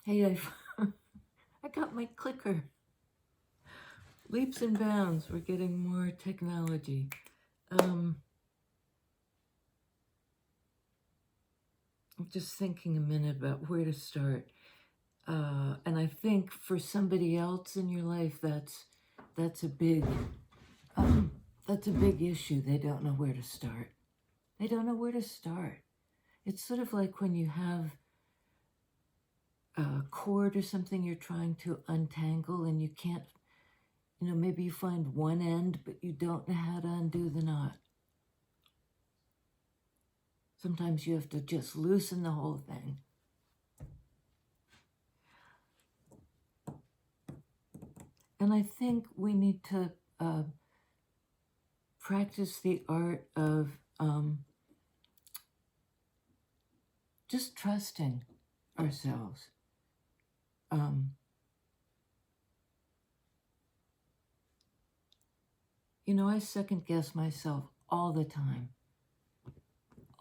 Hey, I got my clicker. Leaps and bounds. We're getting more technology. I'm just thinking a minute about where to start. And I think for somebody else in your life, that's a big that's a big issue. They don't know where to start. They don't know where to start. It's sort of like when you have a cord or something you're trying to untangle and you can't, maybe you find one end, but you don't know how to undo the knot. Sometimes you have to just loosen the whole thing. And I think we need to practice the art of just trusting ourselves. I second guess myself all the time.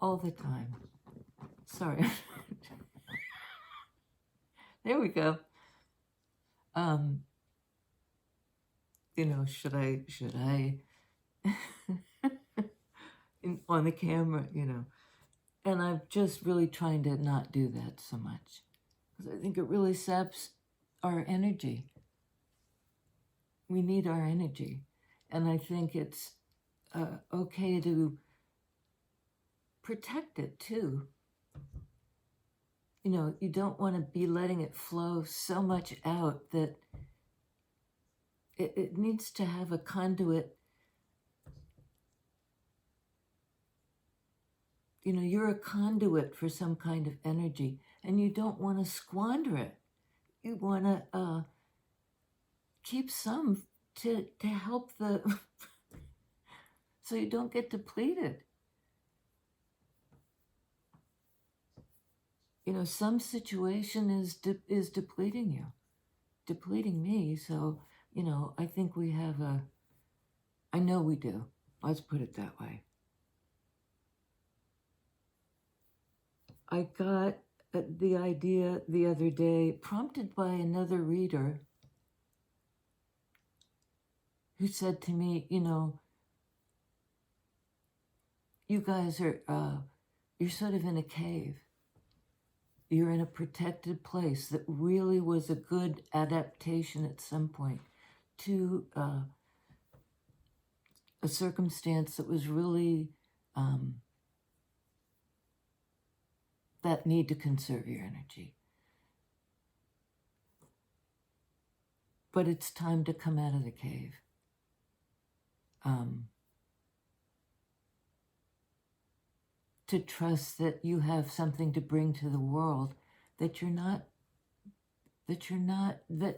All the time. Sorry. There we go. Should I on the camera, and I'm just really trying to not do that so much because I think it really saps our energy. We need our energy, and I think it's okay to protect it too. You don't want to be letting it flow so much out that it needs to have a conduit. You're a conduit for some kind of energy, and you don't want to squander it. You want to keep some to help the so you don't get depleted. Some situation is depleting you, depleting me. So I think we have I know we do. Let's put it that way. I got the idea the other day, prompted by another reader who said to me, you guys are, you're sort of in a cave. You're in a protected place that really was a good adaptation at some point to a circumstance that was really that need to conserve your energy. But it's time to come out of the cave. To trust that you have something to bring to the world, that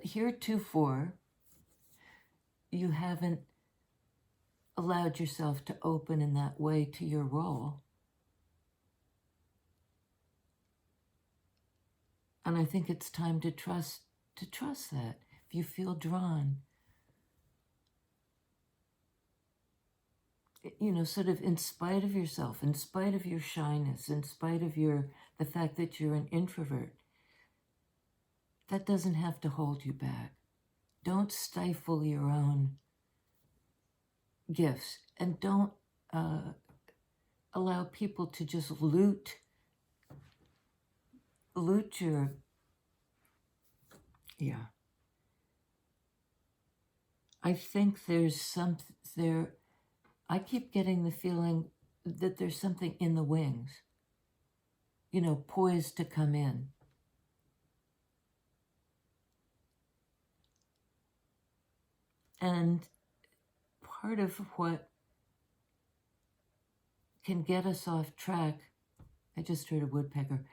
heretofore you haven't allowed yourself to open in that way to your role. And I think it's time to trust that. If you feel drawn, sort of in spite of yourself, in spite of your shyness, in spite of the fact that you're an introvert, that doesn't have to hold you back. Don't stifle your own gifts, and don't allow people to just loot your, yeah. I think I keep getting the feeling that there's something in the wings, poised to come in. And part of what can get us off track, I just heard a woodpecker,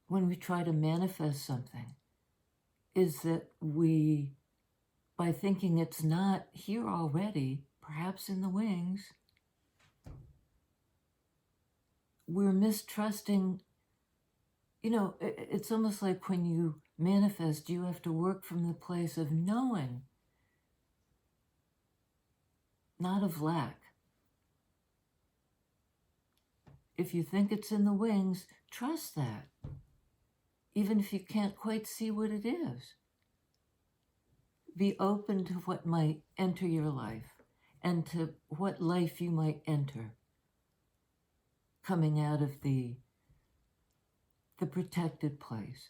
when we try to manifest something, is that by thinking it's not here already, perhaps in the wings, we're mistrusting. It's almost like when you manifest, you have to work from the place of knowing, not of lack. If you think it's in the wings, trust that. even if you can't quite see what it is. Be open to what might enter your life and to what life you might enter coming out of the protected place.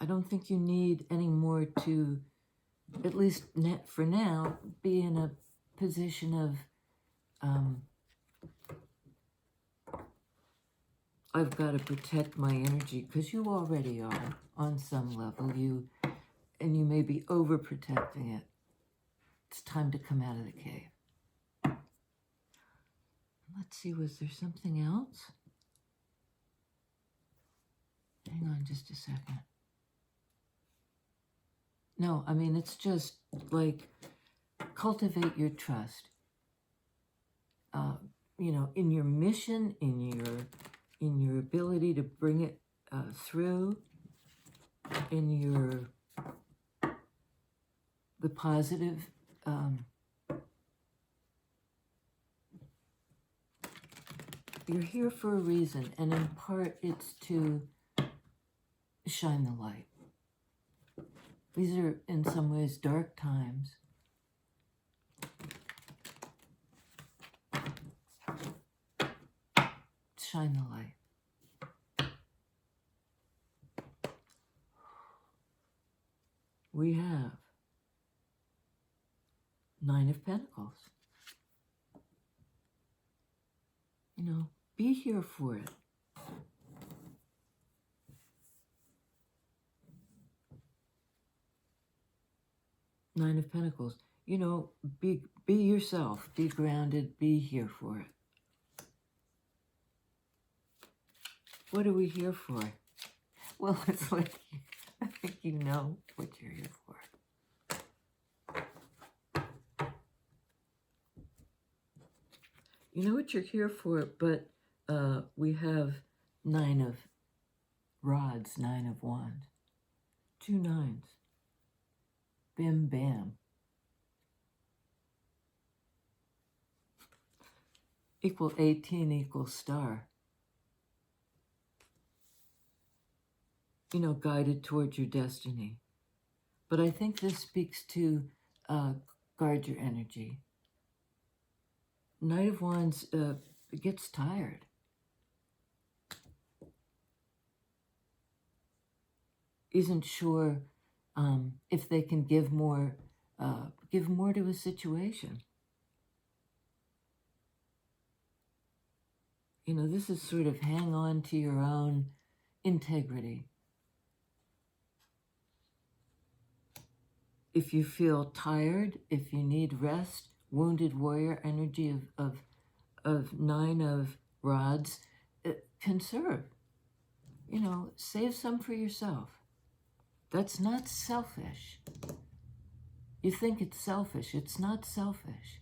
I don't think you need any more to, at least for now, be in a position of I've got to protect my energy, because you already are on some level. You may be overprotecting it. It's time to come out of the cave. Let's see, was there something else? Hang on just a second. No, I mean, it's just like cultivate your trust. In your mission, in your ability to bring it through, in the positive. You're here for a reason, and in part it's to shine the light. These are, in some ways, dark times. Shine the light. We have 9 of Pentacles. Be here for it. Nine of Pentacles. Be yourself. Be grounded. Be here for it. What are we here for? Well, it's like, I think you know what you're here for. You know what you're here for, but we have 9 of rods, 9 of wands. 2 nines. Bim, bam. Equal 18 equals star. Guided towards your destiny. But I think this speaks to guard your energy. Knight of Wands gets tired. Isn't sure if they can give more to a situation. This is sort of hang on to your own integrity. If you feel tired, if you need rest, wounded warrior energy of 9 of rods, conserve. Save some for yourself. That's not selfish. You think it's selfish. It's not selfish.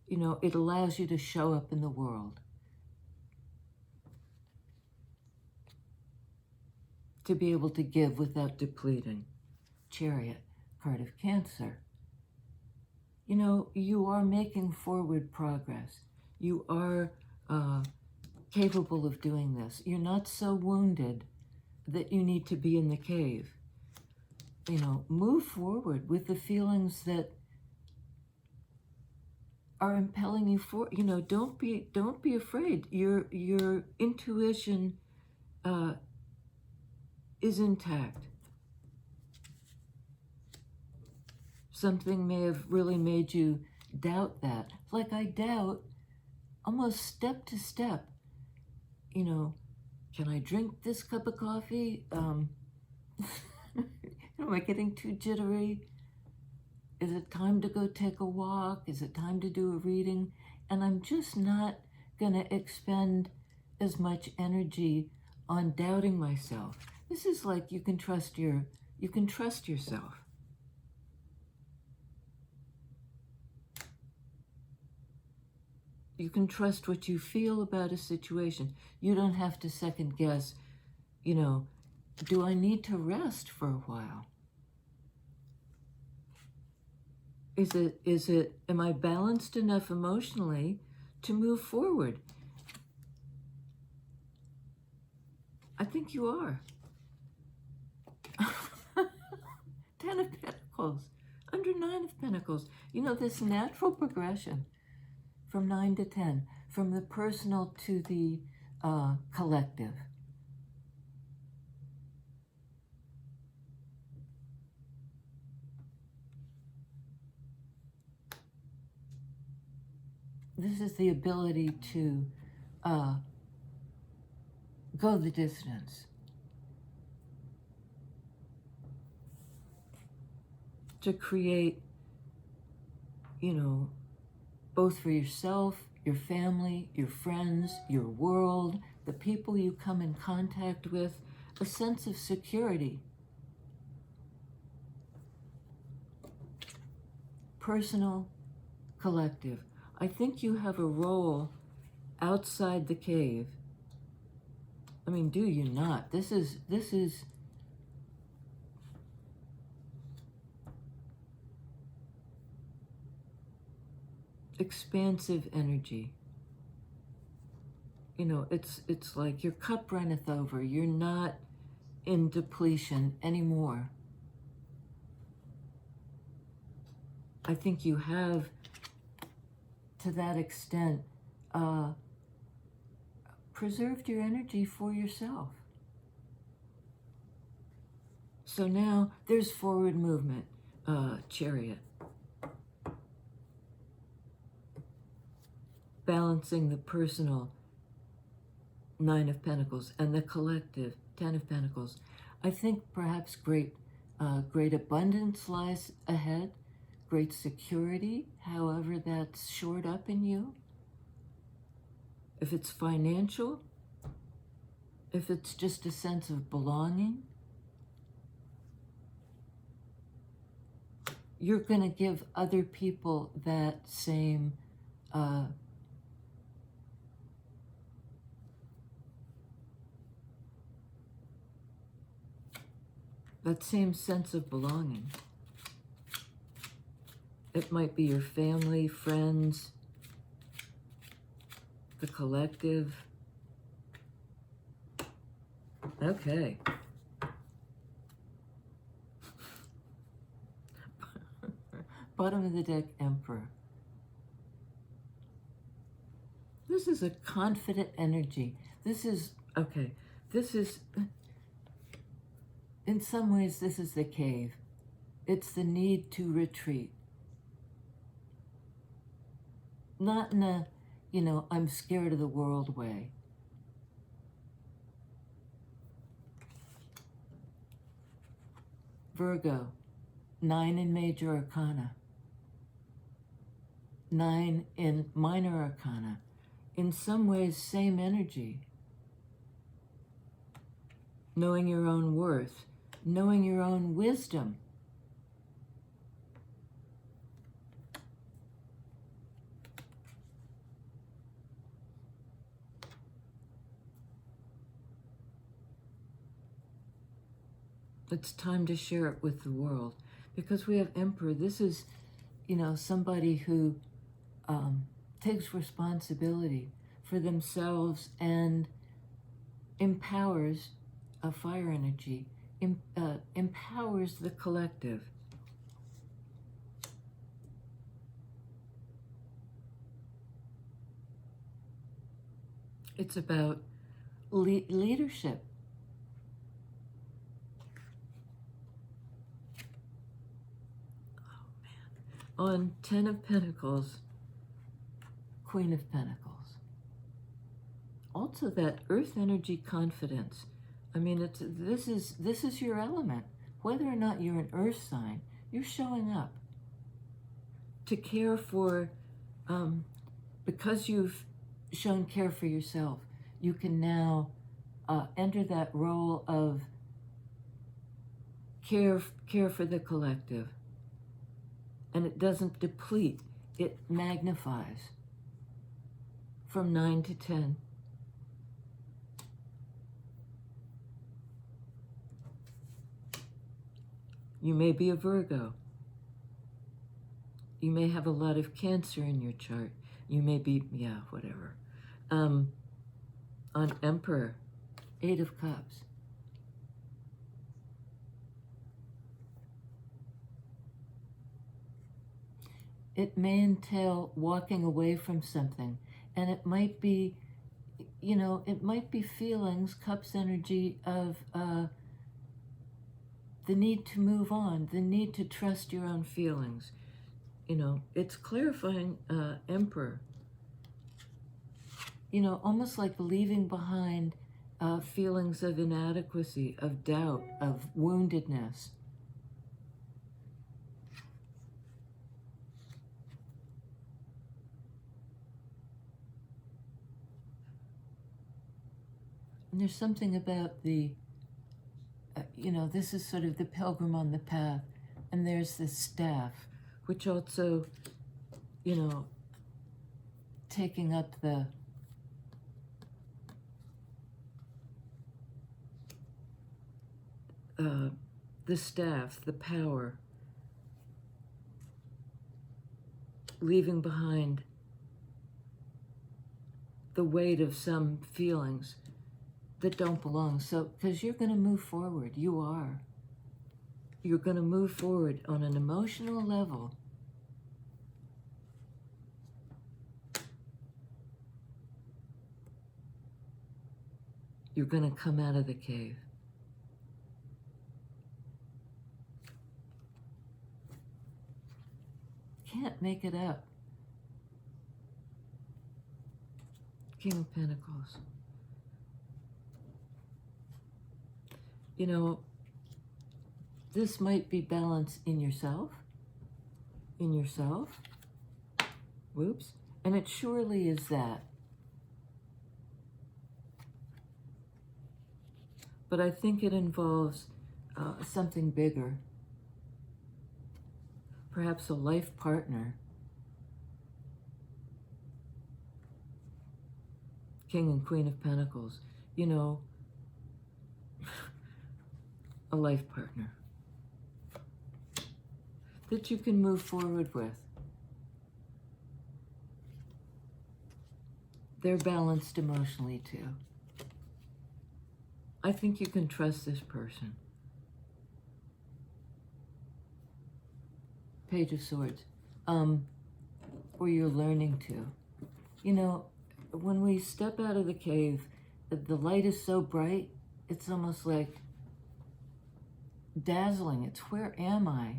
It allows you to show up in the world. To be able to give without depleting. Chariot, card of Cancer. You are making forward progress. You are capable of doing this. You're not so wounded that you need to be in the cave. Move forward with the feelings that are impelling you for. Don't be afraid. Your intuition is intact. Something may have really made you doubt that. Like I doubt, almost step to step, can I drink this cup of coffee? Am I getting too jittery? Is it time to go take a walk? Is it time to do a reading? And I'm just not going to expend as much energy on doubting myself. This is like you can trust yourself. You can trust what you feel about a situation. You don't have to second guess, do I need to rest for a while? Am I balanced enough emotionally to move forward? I think you are. 10 of Pentacles, under 9 of Pentacles. You know, this natural progression from 9 to 10, from the personal to the collective. This is the ability to go the distance, to create, you know, both for yourself, your family, your friends, your world, the people you come in contact with, a sense of security. Personal, collective. I think you have a role outside the cave. I mean, do you not? This is expansive energy. You know, it's like your cup runneth over. You're not in depletion anymore. I think you have, to that extent, preserved your energy for yourself. So now there's forward movement, Chariot. Balancing the personal, 9 of Pentacles, and the collective, 10 of Pentacles. I think perhaps great abundance lies ahead, great security, however that's shored up in you. If it's financial, if it's just a sense of belonging, you're going to give other people that same sense of belonging. It might be your family, friends, the collective. Okay. Bottom of the deck, Emperor. This is a confident energy. This is, okay, this is, in some ways, this is the cave. It's the need to retreat. Not in a, you know, I'm scared of the world way. Virgo, 9 in major arcana, 9 in minor arcana. In some ways, same energy. Knowing your own worth, knowing your own wisdom. It's time to share it with the world, because we have Emperor. This is, you know, somebody who takes responsibility for themselves and empowers a fire energy, empowers the collective. It's about leadership. On 10 of Pentacles, Queen of Pentacles. Also that earth energy confidence. I mean, this is your element. Whether or not you're an earth sign, you're showing up to care for, because you've shown care for yourself, you can now enter that role of care for the collective. And it doesn't deplete, it magnifies from 9 to 10. You may be a Virgo. You may have a lot of Cancer in your chart. You may be, yeah, whatever. On Emperor, Eight of Cups. It may entail walking away from something, and it might be, it might be feelings, Cups energy of the need to move on, the need to trust your own feelings. It's clarifying Emperor. Almost like leaving behind feelings of inadequacy, of doubt, of woundedness. And there's something about the, this is sort of the pilgrim on the path, and there's this staff, which also, taking up the staff, the power, leaving behind the weight of some feelings that don't belong. So, because you're going to move forward, you are. You're going to move forward on an emotional level. You're going to come out of the cave. Can't make it up. King of Pentacles. This might be balance in yourself. Whoops. And it surely is that. But I think it involves something bigger. Perhaps a life partner. King and Queen of Pentacles. A life partner that you can move forward with. They're balanced emotionally too. I think you can trust this person. Page of Swords. Or you're learning to. When we step out of the cave, the light is so bright, it's almost like dazzling. It's where am I?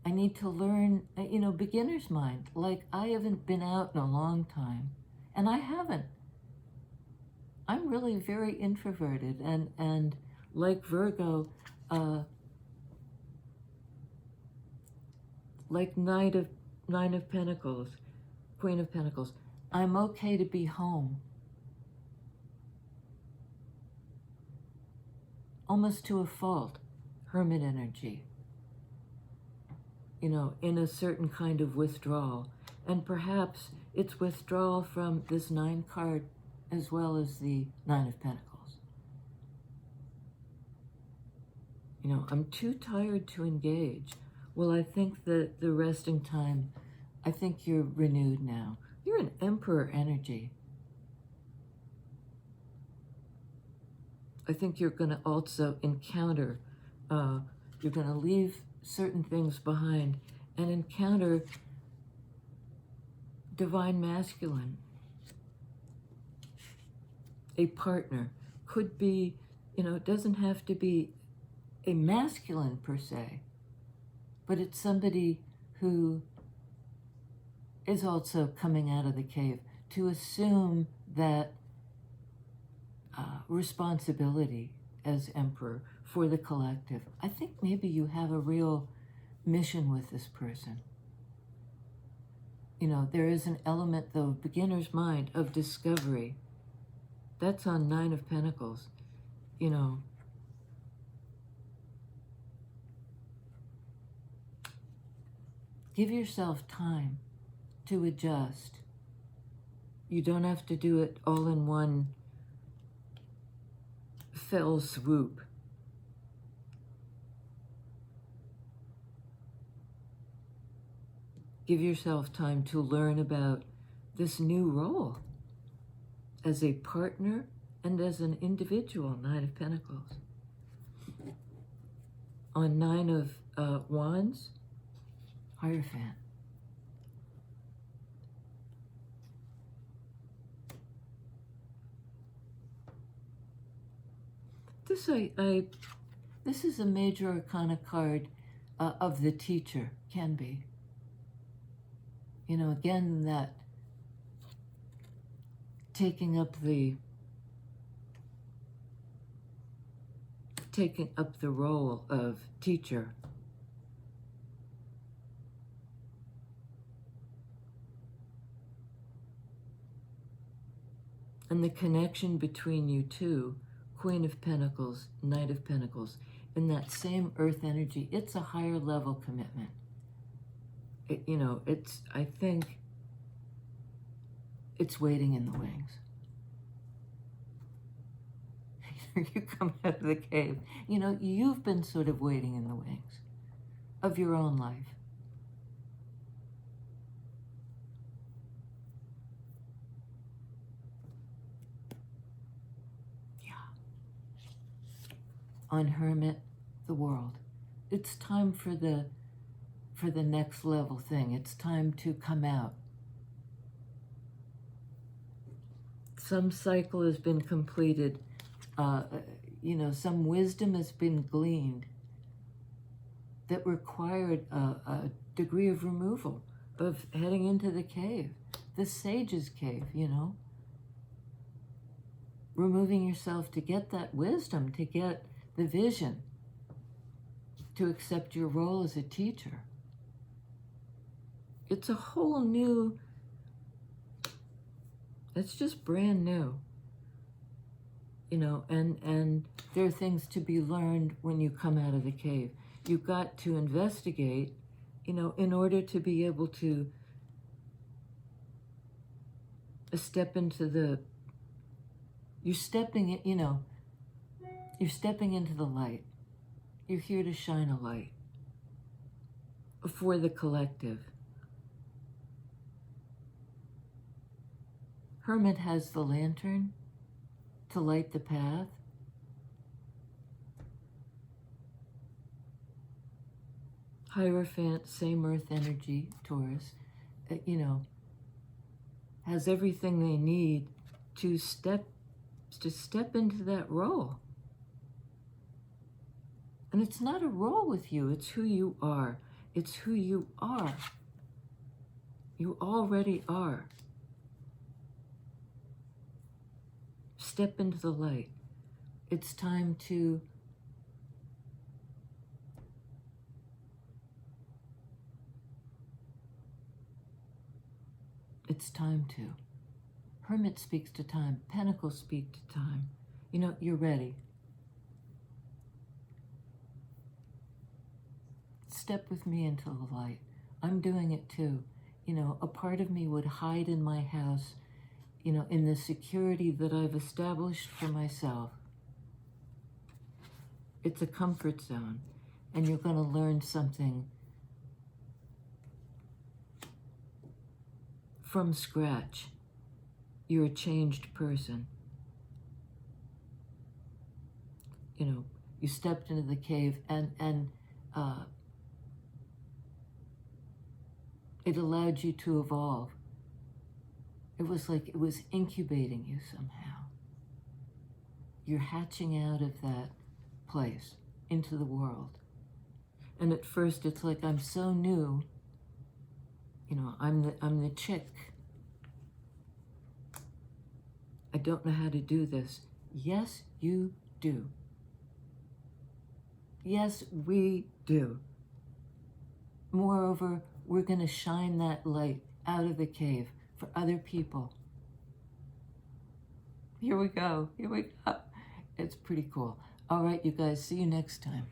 I need to learn, beginner's mind. Like, I haven't been out in a long time, and I haven't. I'm really very introverted, and like Virgo, like Nine of Pentacles, Queen of Pentacles, I'm okay to be home. Almost to a fault. Hermit energy. In a certain kind of withdrawal. And perhaps it's withdrawal from this 9 card as well as the 9 of Pentacles. I'm too tired to engage. Well, I think that the resting time, I think you're renewed now. You're an Emperor energy. I think you're going to also encounter, you're going to leave certain things behind and encounter divine masculine. A partner could be, it doesn't have to be a masculine per se, but it's somebody who is also coming out of the cave to assume that responsibility as Emperor for the collective. I think maybe you have a real mission with this person. There is an element, though, beginner's mind, of discovery. That's on 9 of Pentacles. Give yourself time to adjust. You don't have to do it all in one fell swoop. Give yourself time to learn about this new role as a partner, and as an individual, Knight of Pentacles. On Nine of Wands, Hierophant. This is a major arcana card of the teacher, can be. You know, again, that taking up the role of teacher. And the connection between you two, Queen of Pentacles, Knight of Pentacles, in that same earth energy, it's a higher level commitment. I think it's waiting in the wings. You come out of the cave. You know, you've been sort of waiting in the wings of your own life. Yeah. On Hermit, the world. It's time for the next level thing. It's time to come out. Some cycle has been completed. Some wisdom has been gleaned that required a degree of removal, of heading into the cave, the sage's cave, removing yourself to get that wisdom, to get the vision, to accept your role as a teacher. It's a whole new, it's just brand new. And there are things to be learned when you come out of the cave. You've got to investigate, in order to be able to step into you're stepping into the light. You're here to shine a light for the collective. Hermit has the lantern to light the path. Hierophant, same earth energy, Taurus, has everything they need to step into that role. And it's not a role with you, it's who you are. It's who you are. You already are. Step into the light. It's time to Hermit speaks to time. Pentacles speak to time. You're ready. Step with me into the light. I'm doing it too. A part of me would hide in my house, in the security that I've established for myself. It's a comfort zone, and you're going to learn something from scratch. You're a changed person. You stepped into the cave, and it allowed you to evolve. It was like it was incubating you somehow. You're hatching out of that place into the world. And at first it's like, I'm so new. I'm the chick. I don't know how to do this. Yes, you do. Yes, we do. Moreover, we're going to shine that light out of the cave for other people. Here we go. It's pretty cool. All right, you guys, see you next time.